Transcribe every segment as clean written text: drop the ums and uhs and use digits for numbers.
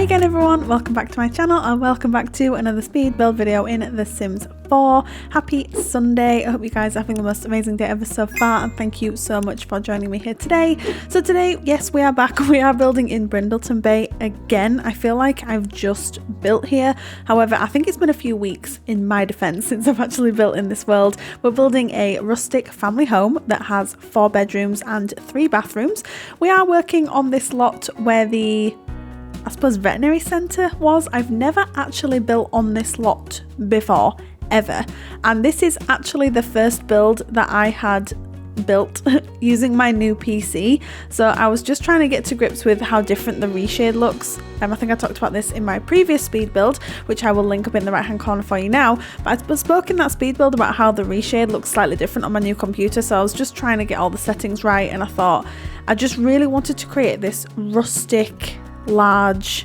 Hi again everyone, welcome back to my channel and welcome back to another speed build video in The Sims 4. Happy Sunday. I hope you guys are having the most amazing day ever so far, and thank you so much for joining me here today. So today, yes, we are back. We are building in Brindleton Bay again. I feel like I've just built here. However, I think it's been a few weeks in my defense since I've actually built in this world. We're building a rustic family home that has 4 bedrooms and 3 bathrooms. We are working on this lot where the veterinary centre was. I've never actually built on this lot before, ever, and this is actually the first build that I had built using my new PC. So I was just trying to get to grips with how different the RESHADE looks. I think I talked about this in my previous speed build, which I will link up in the right hand corner for you now, but I spoke in that speed build about how the RESHADE looks slightly different on my new computer. So I was just trying to get all the settings right, and I thought I just really wanted to create this rustic large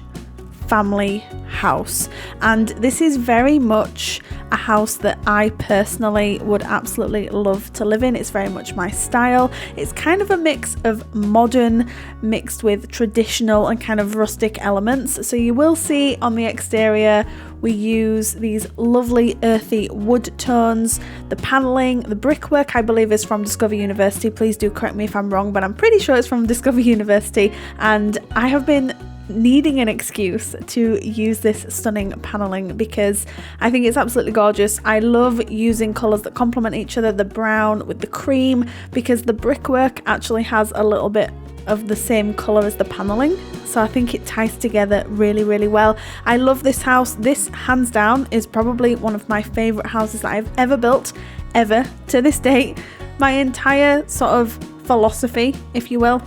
family house, and this is very much a house that I personally would absolutely love to live in. It's very much my style. It's kind of a mix of modern mixed with traditional and kind of rustic elements. So you will see on the exterior we use these lovely earthy wood tones. The paneling, the brickwork I believe is from Discover University. Please do correct me if I'm wrong, but I'm pretty sure it's from Discover University, and I have been needing an excuse to use this stunning paneling because I think it's absolutely gorgeous. I love using colours that complement each other, the brown with the cream, because the brickwork actually has a little bit of the same colour as the paneling, so I think it ties together really, really well. I love this house. This hands down is probably one of my favourite houses that I've ever built, ever, to this date. My entire sort of philosophy, if you will,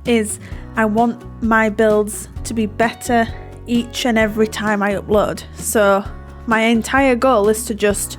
is I want my builds to be better each and every time I upload. So my entire goal is to just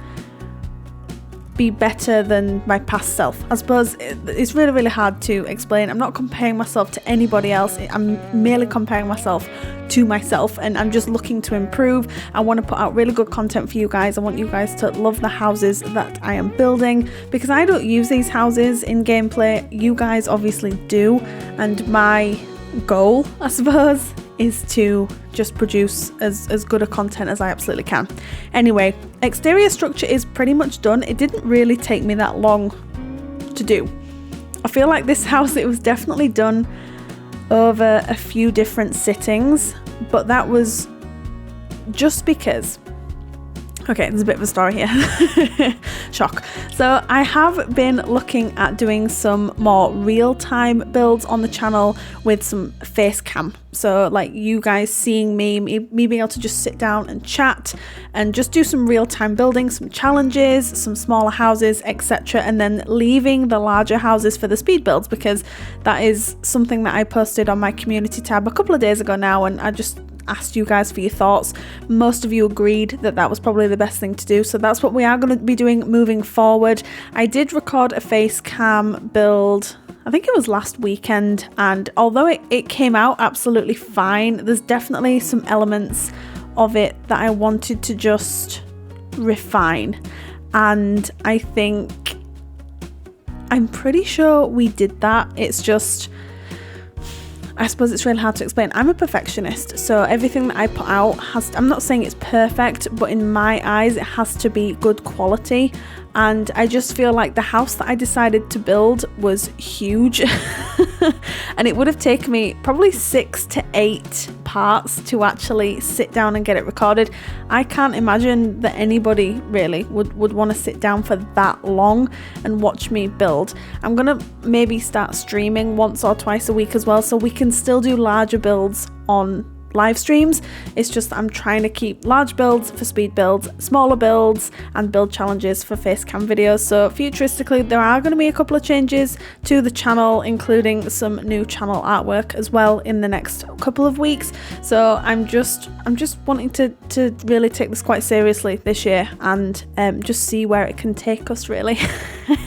be better than my past self. I suppose it's really, really hard to explain. I'm not comparing myself to anybody else. I'm merely comparing myself to myself, and I'm just looking to improve. I want to put out really good content for you guys. I want you guys to love the houses that I am building, because I don't use these houses in gameplay. You guys obviously do, and my goal, I suppose, is to just produce as good a content as I absolutely can. Anyway, exterior structure is pretty much done. It didn't really take me that long to do. I feel like this house, it was definitely done over a few different sittings, but that was just because, okay, there's a bit of a story here. Shock. So I have been looking at doing some more real-time builds on the channel with some face cam. So like you guys seeing me being able to just sit down and chat and just do some real-time building, some challenges, some smaller houses, etc. And then leaving the larger houses for the speed builds, because that is something that I posted on my community tab a couple of days ago now, and I just asked you guys for your thoughts. Most of you agreed that that was probably the best thing to do, so that's what we are going to be doing moving forward. I did record a face cam build, I think it was last weekend, and although it came out absolutely fine, there's definitely some elements of it that I wanted to just refine, and I'm pretty sure we did that. It's just, I suppose it's really hard to explain. I'm a perfectionist, so everything that I put out I'm not saying it's perfect, but in my eyes it has to be good quality, and I just feel like the house that I decided to build was huge and it would have taken me probably 6 to 8 parts to actually sit down and get it recorded. I can't imagine that anybody really would want to sit down for that long and watch me build. I'm gonna maybe start streaming once or twice a week as well, so we can still do larger builds on live streams. It's just I'm trying to keep large builds for speed builds, smaller builds and build challenges for face cam videos. So futuristically there are going to be a couple of changes to the channel, including some new channel artwork as well in the next couple of weeks. So I'm just wanting to really take this quite seriously this year and just see where it can take us, really.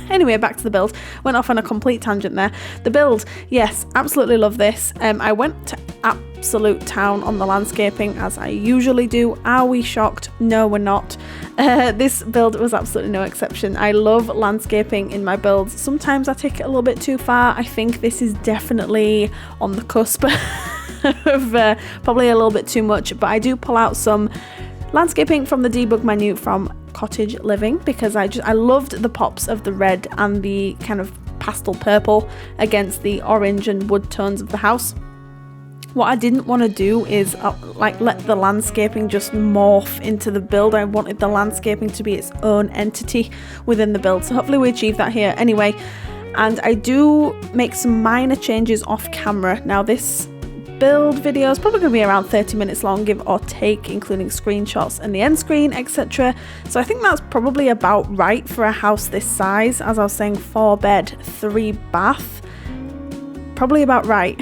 Anyway, back to the build. Went off on a complete tangent there. The build, yes, absolutely love this. I went to absolute town on the landscaping as I usually do. Are we shocked? No, we're not. This build was absolutely no exception. I love landscaping in my builds. Sometimes I take it a little bit too far. I think this is definitely on the cusp. of probably a little bit too much, but I do pull out some landscaping from the debug menu from Cottage Living because I loved the pops of the red and the kind of pastel purple against the orange and wood tones of the house. What I didn't want to do is like let the landscaping just morph into the build. I wanted the landscaping to be its own entity within the build, so hopefully we achieve that here anyway. And I do make some minor changes off camera. Now this build video is probably going to be around 30 minutes long, give or take, including screenshots and the end screen, etc. So I think that's probably about right for a house this size. As I was saying, 4 bed, 3 bath, probably about right.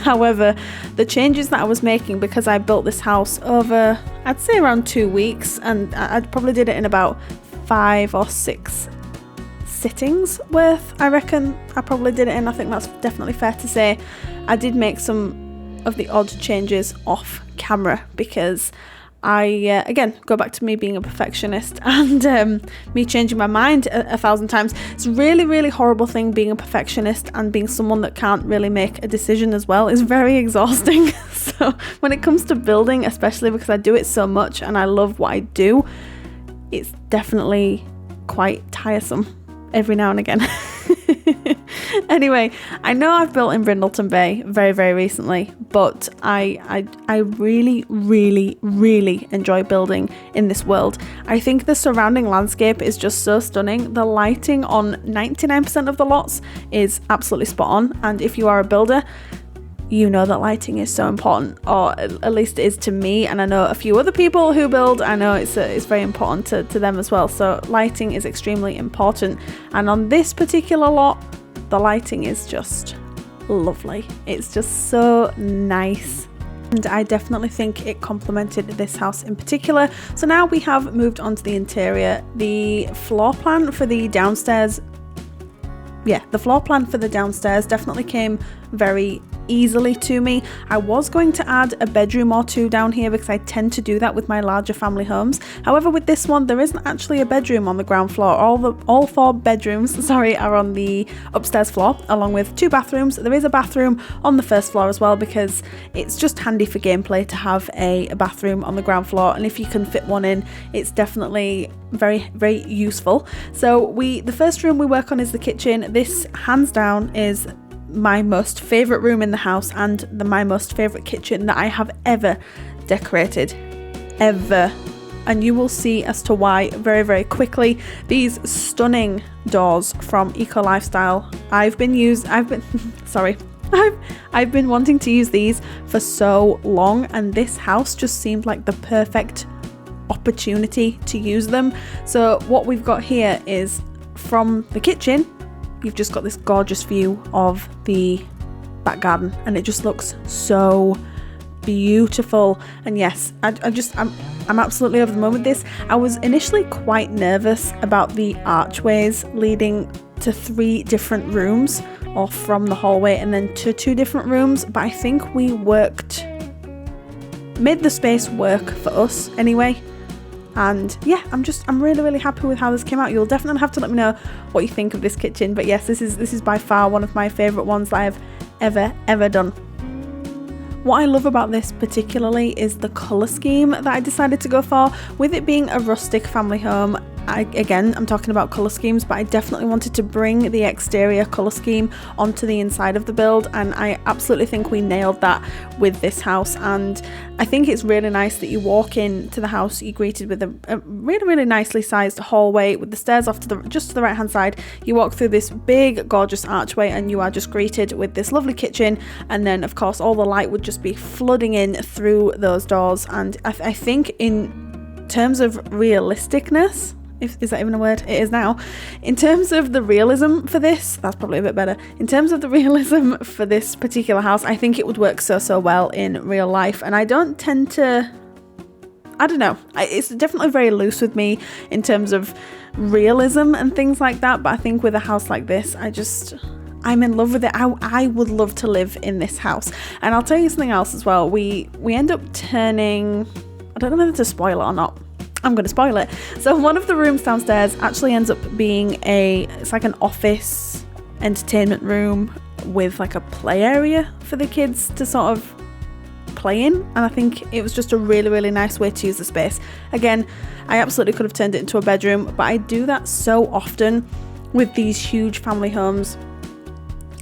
However, the changes that I was making, because I built this house over, I'd say around 2 weeks, and I probably did it in about 5 or 6 sittings worth, I reckon I probably did it in. I think that's definitely fair to say. I did make some of the odd changes off camera because I again go back to me being a perfectionist and me changing my mind a 1,000 times. It's a really horrible thing being a perfectionist and being someone that can't really make a decision as well. It's very exhausting. So when it comes to building, especially because I do it so much and I love what I do, it's definitely quite tiresome every now and again. Anyway, I know I've built in Brindleton Bay very recently, but I really enjoy building in this world. I think the surrounding landscape is just so stunning. The lighting on 99% of the lots is absolutely spot on, and if you are a builder, you know that lighting is so important, or at least it is to me, and I know a few other people who build. I know it's very important to them as well. So lighting is extremely important, and on this particular lot, the lighting is just lovely. It's just so nice, and I definitely think it complemented this house in particular. So now we have moved on to the interior. The floor plan for the downstairs, the floor plan for the downstairs definitely came very easily to me. I was going to add a bedroom or 2 down here because I tend to do that with my larger family homes. However, with this one, there isn't actually a bedroom on the ground floor. All 4 bedrooms, are on the upstairs floor, along with 2 bathrooms. There is a bathroom on the first floor as well because it's just handy for gameplay to have a bathroom on the ground floor, and if you can fit one in, it's definitely very useful. So the first room we work on is the kitchen. This hands down is my most favourite room in the house and my most favourite kitchen that I have ever decorated, ever. And you will see as to why very quickly. These stunning doors from Eco Lifestyle, I've been wanting to use these for so long, and this house just seemed like the perfect opportunity to use them. So what we've got here is, from the kitchen, you've just got this gorgeous view of the back garden, and it just looks so beautiful. And yes, I'm absolutely over the moon with this. I was initially quite nervous about the archways leading to 3 different rooms, or from the hallway and then to 2 different rooms, but I think we made the space work for us anyway. And yeah, I'm really happy with how this came out. You'll definitely have to let me know what you think of this kitchen. But yes, this is by far one of my favourite ones that I've ever done. What I love about this particularly is the colour scheme that I decided to go for. With it being a rustic family home, I'm talking about colour schemes, but I definitely wanted to bring the exterior colour scheme onto the inside of the build, and I absolutely think we nailed that with this house. And I think it's really nice that you walk into the house, you're greeted with a really nicely sized hallway with the stairs off to the right hand side. You walk through this big gorgeous archway and you are just greeted with this lovely kitchen, and then of course all the light would just be flooding in through those doors. And I think in terms of realisticness, is that even a word? It is now. In terms of the realism for this, that's probably a bit better. In terms of the realism for this particular house, I think it would work so well in real life. And I don't tend to, I don't know, it's definitely very loose with me in terms of realism and things like that. But I think with a house like this, I'm in love with it. I would love to live in this house. And I'll tell you something else as well. We end up turning, I don't know whether to spoil it or not. I'm going to spoil it. So one of the rooms downstairs actually ends up being it's like an office entertainment room with like a play area for the kids to sort of playing, and I think it was just a really, really nice way to use the space. Again, I absolutely could have turned it into a bedroom, but I do that so often with these huge family homes,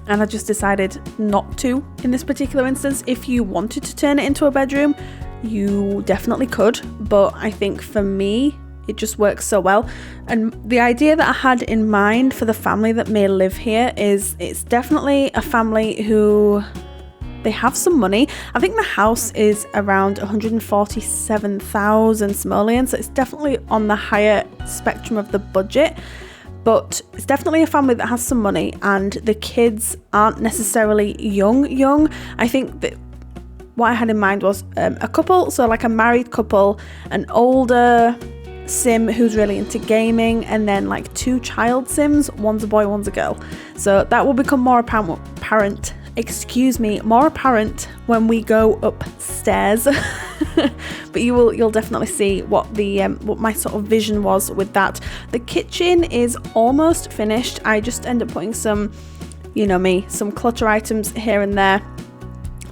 and I just decided not to in this particular instance. If you wanted to turn it into a bedroom, you definitely could, but I think for me it just works so well. And the idea that I had in mind for the family that may live here is it's definitely a family who, they have some money. I think the house is around 147,000 simoleons, so it's definitely on the higher spectrum of the budget, but it's definitely a family that has some money, and the kids aren't necessarily young. I think that what I had in mind was a couple, so like a married couple, an older sim who's really into gaming, and then like 2 child sims, one's a boy, one's a girl. So that will become more apparent when we go upstairs. But you'll definitely see what my sort of vision was with that. The kitchen is almost finished. I just end up putting some, you know me, some clutter items here and there.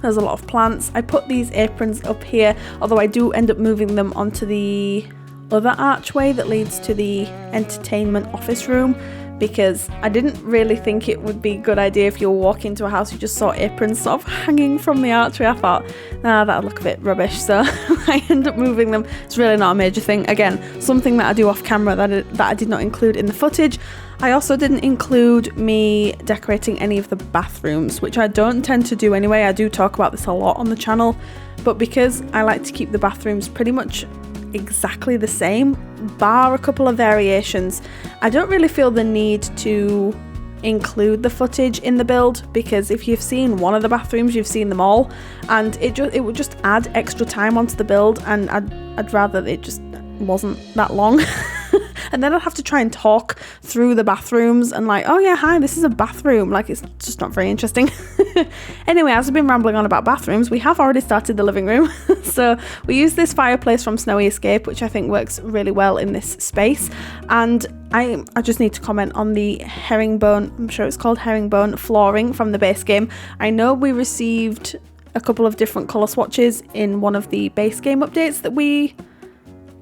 There's a lot of plants. I put these aprons up here, although I do end up moving them onto the other archway that leads to the entertainment office room, because I didn't really think it would be a good idea if you were walking into a house you just saw aprons sort of hanging from the archway. I thought, nah, that'd look a bit rubbish, so I end up moving them. It's really not a major thing. Again, something that I do off camera that I did not include in the footage. I also didn't include me decorating any of the bathrooms, which I don't tend to do anyway. I do talk about this a lot on the channel, but because I like to keep the bathrooms pretty much exactly the same, bar a couple of variations, I don't really feel the need to include the footage in the build, because if you've seen one of the bathrooms, you've seen them all, and it would just add extra time onto the build, and I'd rather it just wasn't that long. And then I'd have to try and talk through the bathrooms and like, oh yeah, hi, this is a bathroom. Like, it's just not very interesting. Anyway, as I've been rambling on about bathrooms, we have already started the living room. So we use this fireplace from Snowy Escape, which I think works really well in this space. And I just need to comment on the herringbone, I'm sure it's called herringbone flooring from the base game. I know we received a couple of different colour swatches in one of the base game updates that we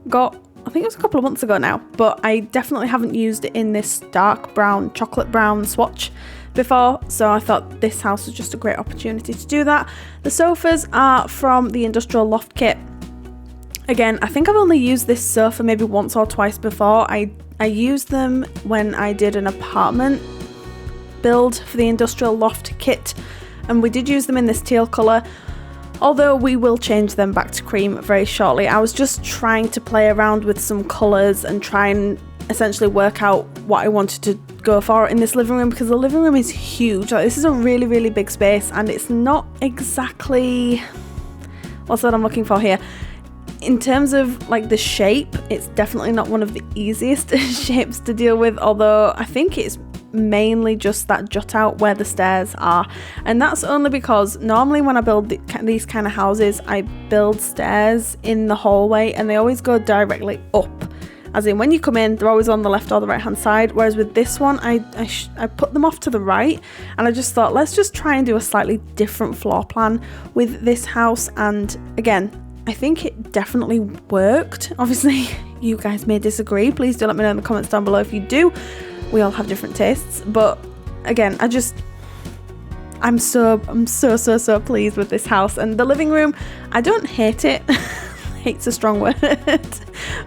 got, I think it was a couple of months ago now, but I definitely haven't used it in this dark brown, chocolate brown swatch before, so I thought this house was just a great opportunity to do that. The sofas are from the industrial loft kit. Again, I think I've only used this sofa maybe once or twice before. I used them when I did an apartment build for the industrial loft kit, and we did use them in this teal colour, although we will change them back to cream very shortly. I was just trying to play around with some colours and try and essentially work out what I wanted to go for in this living room, because the living room is huge. Like, this is a really, really big space, and it's not exactly, what's that I'm looking for here? In terms of like the shape, it's definitely not one of the easiest shapes to deal with, although I think it's mainly just that jut out where the stairs are, and that's only because normally when I build these kind of houses, I build stairs in the hallway and they always go directly up, as in when you come in they're always on the left or the right hand side, whereas with this one I put them off to the right, and I just thought, let's just try and do a slightly different floor plan with this house. And again, I think it definitely worked. Obviously you guys may disagree, please do let me know in the comments down below if you do. We all have different tastes, but again, I'm so pleased with this house. And the living room, I don't hate it. Hate's a strong word,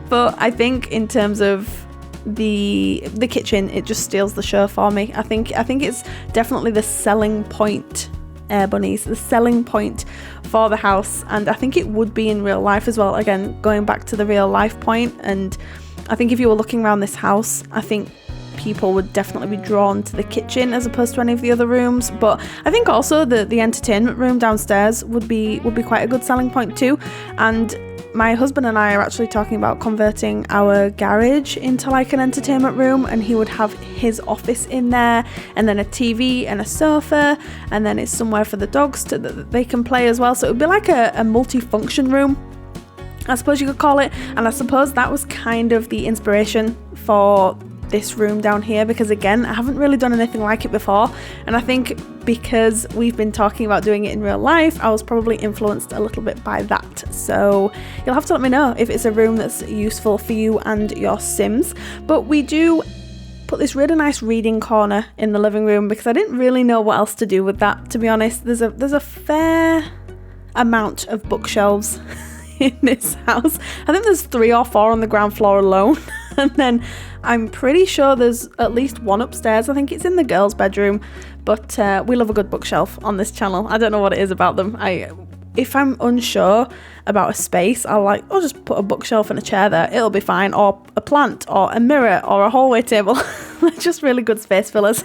but I think in terms of the kitchen, it just steals the show for me. I think it's definitely the selling point, bunnies, the selling point for the house, and I think it would be in real life as well. Again, going back to the real life point, and I think if you were looking around this house, I think people would definitely be drawn to the kitchen as opposed to any of the other rooms. But I think also the entertainment room downstairs would be quite a good selling point too. And my husband and I are actually talking about converting our garage into like an entertainment room, and he would have his office in there, and then a TV and a sofa, and then it's somewhere for the dogs that they can play as well. So it would be like a multi-function room, I suppose you could call it. And I suppose that was kind of the inspiration for this room down here, because again, I haven't really done anything like it before, and I think because we've been talking about doing it in real life, I was probably influenced a little bit by that. So you'll have to let me know if it's a room that's useful for you and your Sims. But we do put this really nice reading corner in the living room because I didn't really know what else to do with that, to be honest. There's a fair amount of bookshelves in this house. I think there's 3 or 4 on the ground floor alone. And then I'm pretty sure there's at least one upstairs. I think it's in the girls' bedroom. But we love a good bookshelf on this channel. I don't know what it is about them. If I'm unsure about a space, I'll just put a bookshelf and a chair there. It'll be fine. Or a plant, or a mirror, or a hallway table. They're just really good space fillers.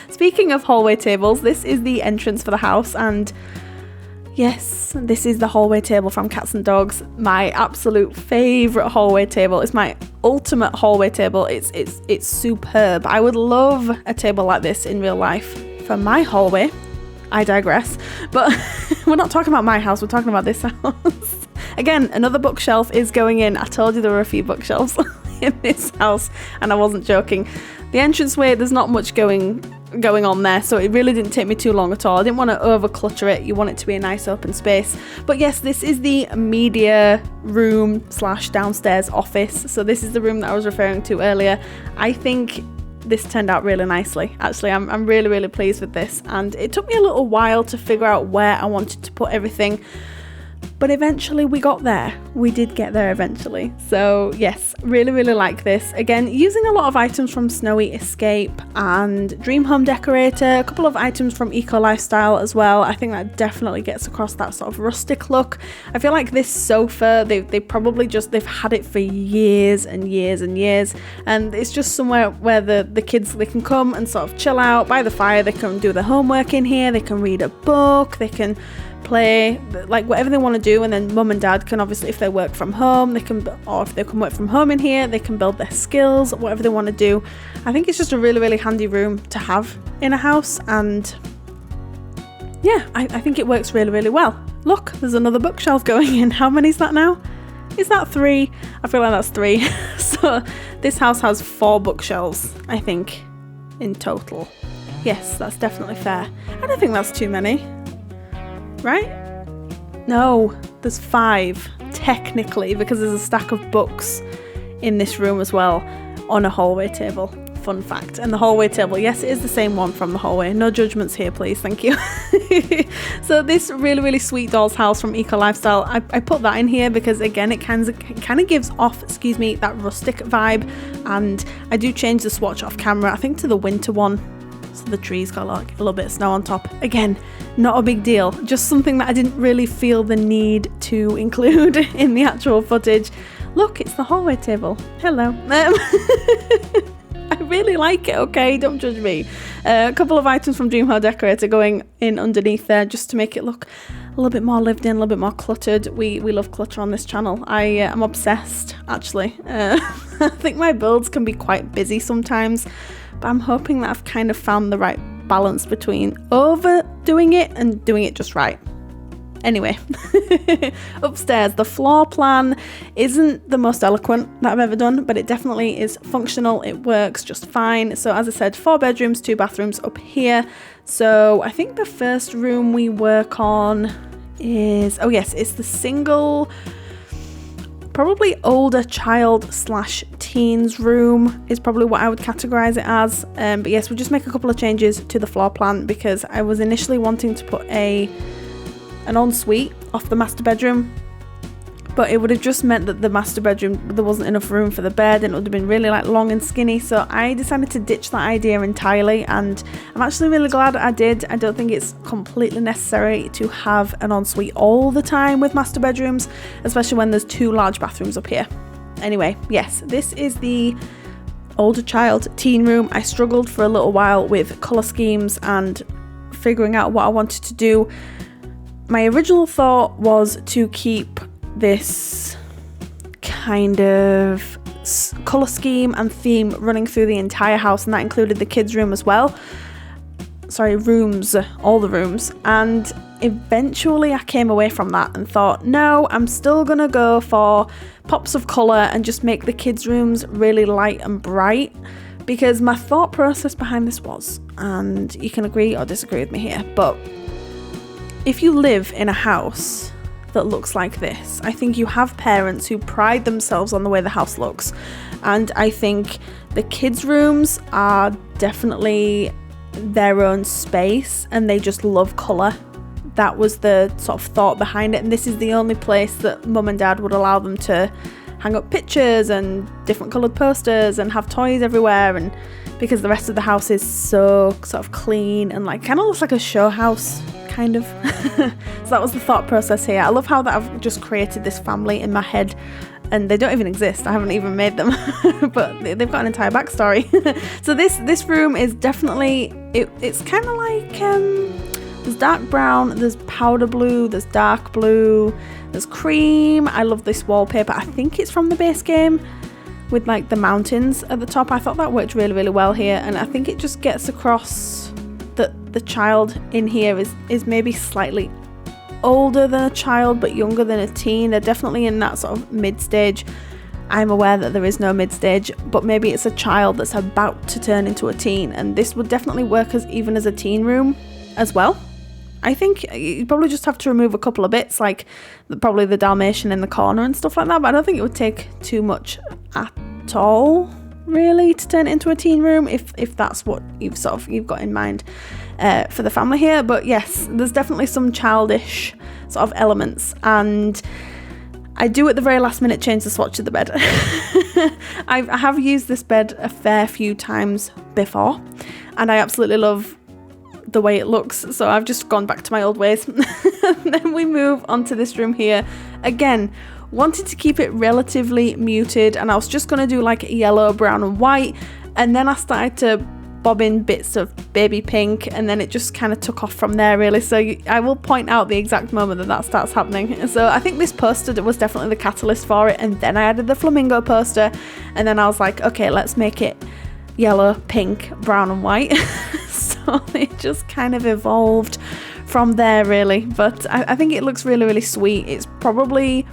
Speaking of hallway tables, this is the entrance for the house, and yes, this is the hallway table from Cats and Dogs. My absolute favourite hallway table. It's my ultimate hallway table. It's superb. I would love a table like this in real life for my hallway. I digress. But we're not talking about my house, we're talking about this house. Again, another bookshelf is going in. I told you there were a few bookshelves in this house, and I wasn't joking. The entranceway, there's not much going on there, so it really didn't take me too long at all. I didn't want to over clutter it. You want it to be a nice open space. But yes, this is the media room / downstairs office. So this is the room that I was referring to earlier. I think this turned out really nicely. Actually, I'm really, really pleased with this, and it took me a little while to figure out where I wanted to put everything, but eventually we got there. We did get there eventually. So yes, really, really like this. Again, using a lot of items from Snowy Escape and Dream Home Decorator, a couple of items from Eco Lifestyle as well. I think that definitely gets across that sort of rustic look. I feel like this sofa, they've had it for years and years and years, and it's just somewhere where the kids, they can come and sort of chill out by the fire. They can do their homework in here, they can read a book, they can play, like whatever they want to do, and then mum and dad can obviously, if they work from home, they can, or if they can work from home in here, they can build their skills, whatever they want to do. I think it's just a really, really handy room to have in a house, and yeah, I think it works really, really well. Look, there's another bookshelf going in. How many is that now? Is that 3? I feel like that's 3. So this house has 4 bookshelves, I think, in total. Yes, that's definitely fair. I don't think that's too many. Right? No, there's 5 technically, because there's a stack of books in this room as well on a hallway table. Fun fact. And the hallway table, yes, it is the same one from the hallway. No judgments here, please. Thank you. So this really, really sweet doll's house from Eco Lifestyle, I put that in here because again, it kind of gives off, that rustic vibe. And I do change the swatch off camera, I think to the winter one. So the trees got like a little bit of snow on top. Again, not a big deal, just something that I didn't really feel the need to include in the actual footage. Look, it's the hallway table. Hello. I really like it, okay? Don't judge me. A couple of items from Dream Home Decorator going in underneath there just to make it look a little bit more lived in, a little bit more cluttered. We love clutter on this channel. I'm obsessed, actually. I think my builds can be quite busy sometimes, but I'm hoping that I've kind of found the right balance between overdoing it and doing it just right. Anyway, upstairs, the floor plan isn't the most eloquent that I've ever done, but it definitely is functional. It works just fine. So as I said, 4 bedrooms, 2 bathrooms up here. So I think the first room we work on is, oh yes, it's the single, probably older child / teens room is probably what I would categorize it as. But yes, we'll just make a couple of changes to the floor plan because I was initially wanting to put an ensuite off the master bedroom, but it would have just meant that the master bedroom, there wasn't enough room for the bed and it would have been really like long and skinny. So I decided to ditch that idea entirely, and I'm actually really glad I did. I don't think it's completely necessary to have an ensuite all the time with master bedrooms, especially when there's 2 large bathrooms up here. Anyway, yes, this is the older child teen room. I struggled for a little while with colour schemes and figuring out what I wanted to do. My original thought was to keep this kind of colour scheme and theme running through the entire house, and that included the kids' room as well. Sorry, rooms, all the rooms. And eventually I came away from that and thought, no, I'm still gonna go for pops of colour and just make the kids' rooms really light and bright, because my thought process behind this was, and you can agree or disagree with me here, but if you live in a house that looks like this, I think you have parents who pride themselves on the way the house looks, and I think the kids' rooms are definitely their own space and they just love colour. That was the sort of thought behind it, and this is the only place that mum and dad would allow them to hang up pictures and different coloured posters and have toys everywhere, and because the rest of the house is so sort of clean and like kind of looks like a show house kind of. So that was the thought process here. I love how that I've just created this family in my head, and they don't even exist. I haven't even made them, but they've got an entire backstory. So this room is definitely, it's kind of like there's dark brown, there's powder blue, there's dark blue, there's cream. I love this wallpaper. I think it's from the base game with like the mountains at the top. I thought that worked really, really well here, and I think it just gets across that the child in here is maybe slightly older than a child but younger than a teen. They're definitely in that sort of mid-stage. I'm aware that there is no mid-stage, but maybe it's a child that's about to turn into a teen, and this would definitely work even as a teen room as well. I think you probably just have to remove a couple of bits, like probably the Dalmatian in the corner and stuff like that, but I don't think it would take too much at all really to turn it into a teen room if that's what you've got in mind for the family here. But yes, there's definitely some childish sort of elements, and I do at the very last minute change the swatch of the bed. I have used this bed a fair few times before, and I absolutely love the way it looks, so I've just gone back to my old ways. And then we move on to this room here. Again, wanted to keep it relatively muted, and I was just going to do like yellow, brown and white, and then I started to bob in bits of baby pink, and then it just kind of took off from there really. So I will point out the exact moment that starts happening. So I think this poster was definitely the catalyst for it, and then I added the flamingo poster, and then I was like, okay, let's make it yellow, pink, brown and white. So it just kind of evolved from there really, but I think it looks really, really sweet. It's probably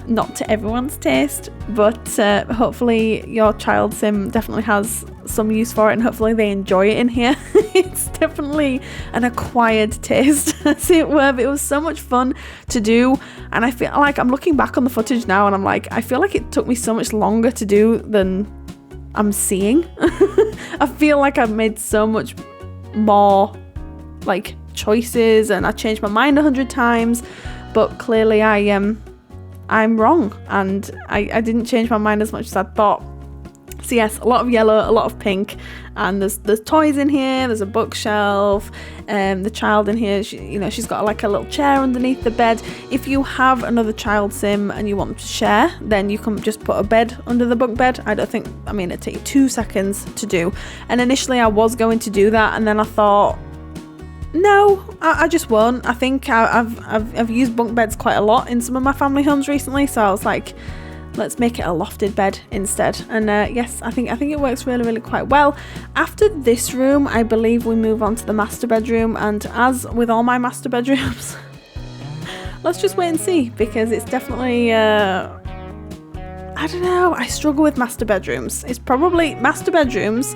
not to everyone's taste, but hopefully your child sim definitely has some use for it, and hopefully they enjoy it in here. It's definitely an acquired taste, as it were, but it was so much fun to do, and I feel like I'm looking back on the footage now and I'm like, I feel like it took me so much longer to do than I'm seeing. I feel like I've made so much more like choices, and I changed my mind 100 times, but clearly I'm wrong, and I didn't change my mind as much as I thought. So yes, a lot of yellow, a lot of pink, and there's toys in here, there's a bookshelf, the child in here, she's got like a little chair underneath the bed. If you have another child sim and you want them to share, then you can just put a bed under the bunk bed. It'd take you 2 seconds to do, and initially I was going to do that, and then I thought, no, I just won't. I think I've used bunk beds quite a lot in some of my family homes recently, so I was like, let's make it a lofted bed instead. And yes, I think it works really, really quite well. After this room, I believe we move on to the master bedroom, and as with all my master bedrooms, let's just wait and see, because it's definitely I don't know, I struggle with master bedrooms. It's probably master bedrooms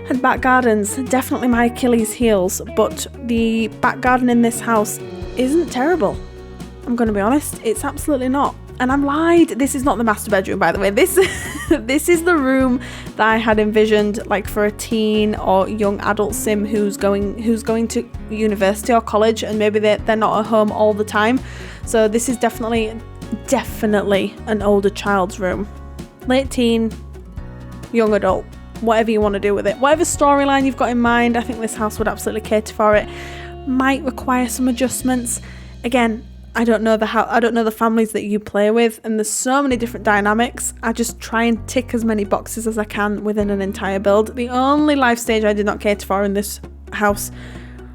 and back gardens, definitely my Achilles heels, but the back garden in this house isn't terrible. I'm going to be honest, it's absolutely not. And I'm lied, this is not the master bedroom, by the way. This is the room that I had envisioned, like for a teen or young adult sim who's going to university or college, and maybe they're not at home all the time. So this is definitely an older child's room. Late teen, young adult, whatever you want to do with it. Whatever storyline you've got in mind, I think this house would absolutely cater for it. Might require some adjustments. Again, I don't know the families that you play with, and there's so many different dynamics. I just try and tick as many boxes as I can within an entire build. The only life stage I did not cater for in this house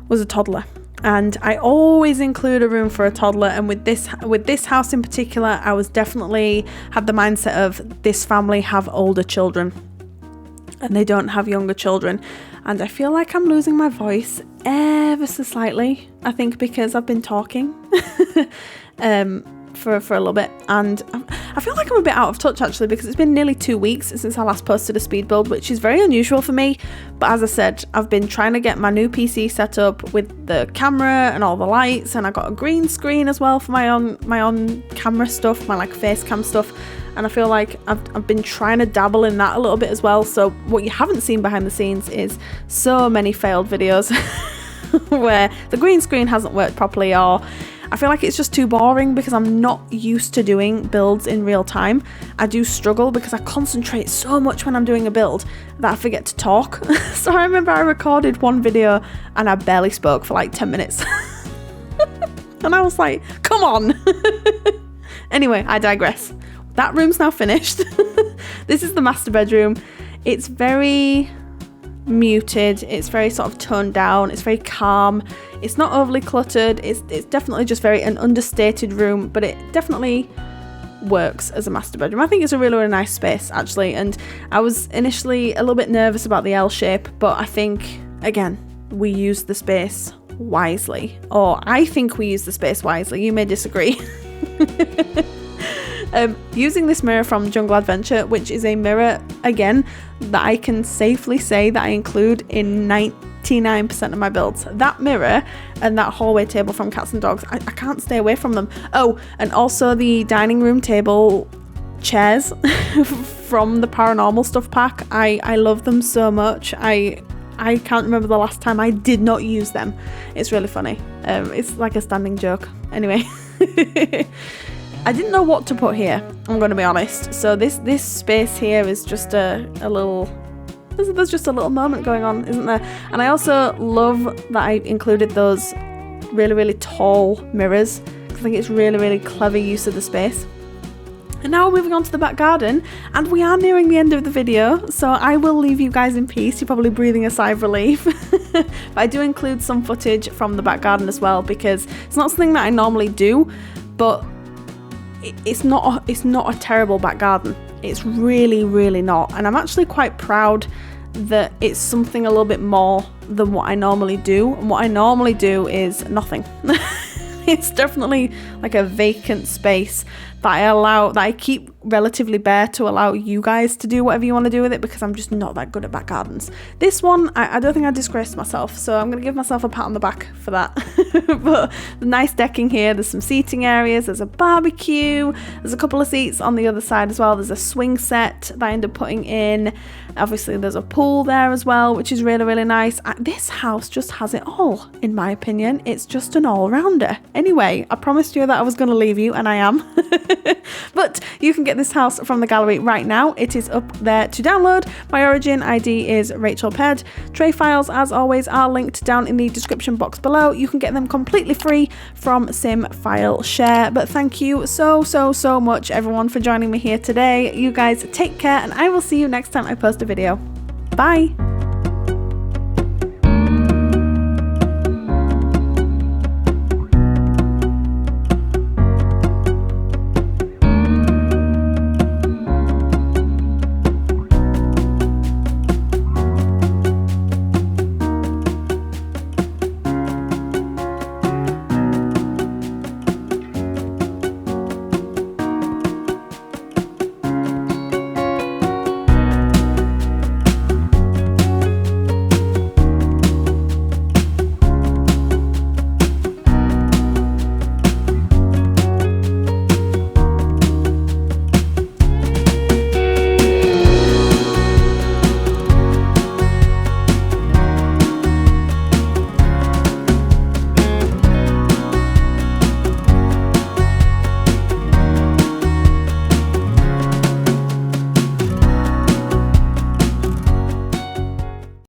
was a toddler, and I always include a room for a toddler. And with this house in particular, I was definitely had the mindset of this family have older children and they don't have younger children, and I feel like I'm losing my voice ever so slightly. I think because I've been talking for a little bit, and I feel like I'm a bit out of touch actually, because it's been nearly 2 weeks since I last posted a speed build, which is very unusual for me. But as I said, I've been trying to get my new PC set up with the camera and all the lights, and I got a green screen as well for my own camera stuff, my like face cam stuff. And I feel like I've been trying to dabble in that a little bit as well. So what you haven't seen behind the scenes is so many failed videos where the green screen hasn't worked properly, or I feel like it's just too boring because I'm not used to doing builds in real time. I do struggle because I concentrate so much when I'm doing a build that I forget to talk. So I remember I recorded one video and I barely spoke for like 10 minutes. And I was like, come on. Anyway, I digress. That room's now finished. This is the master bedroom. It's very muted, it's very sort of toned down, it's very calm, it's not overly cluttered, it's definitely just an understated room, but it definitely works as a master bedroom. I think it's a really, really nice space actually, and I was initially a little bit nervous about the L shape, but I think again we use the space wisely, or I think we use the space wisely. You may disagree. Using this mirror from Jungle Adventure, which is a mirror again that I can safely say that I include in 99% of my builds. That mirror and that hallway table from Cats and Dogs, I can't stay away from them. Oh, and also the dining room table chairs from the Paranormal Stuff pack. I love them so much. I can't remember the last time I did not use them. It's really funny. It's like a standing joke. Anyway. I didn't know what to put here, I'm going to be honest. So this space here is just a little... There's just a little moment going on, isn't there? And I also love that I included those really, really tall mirrors, because I think it's really, really clever use of the space. And now we're moving on to the back garden, and we are nearing the end of the video, so I will leave you guys in peace. You're probably breathing a sigh of relief. But I do include some footage from the back garden as well, because it's not something that I normally do, but it's not a terrible back garden. It's really, really not, and I'm actually quite proud that it's something a little bit more than what I normally do. And what I normally do is nothing. It's definitely like a vacant space that I keep relatively bare to allow you guys to do whatever you want to do with it, because I'm just not that good at back gardens. This one, I don't think I disgraced myself, so I'm going to give myself a pat on the back for that. But the nice decking here, there's some seating areas, there's a barbecue, there's a couple of seats on the other side as well, there's a swing set that I ended up putting in. Obviously there's a pool there as well, which is really, really nice. This house just has it all, in my opinion. It's just an all-rounder. Anyway, I promised you that I was going to leave you, and I am. But you can get this house from the gallery right now. It is up there to download. My origin ID is RachelPedd. Tray files, as always, are linked down in the description box below. You can get them completely free from Sim File Share. But thank you so much, everyone, for joining me here today. You guys take care, and I will see you next time I post a video. Bye!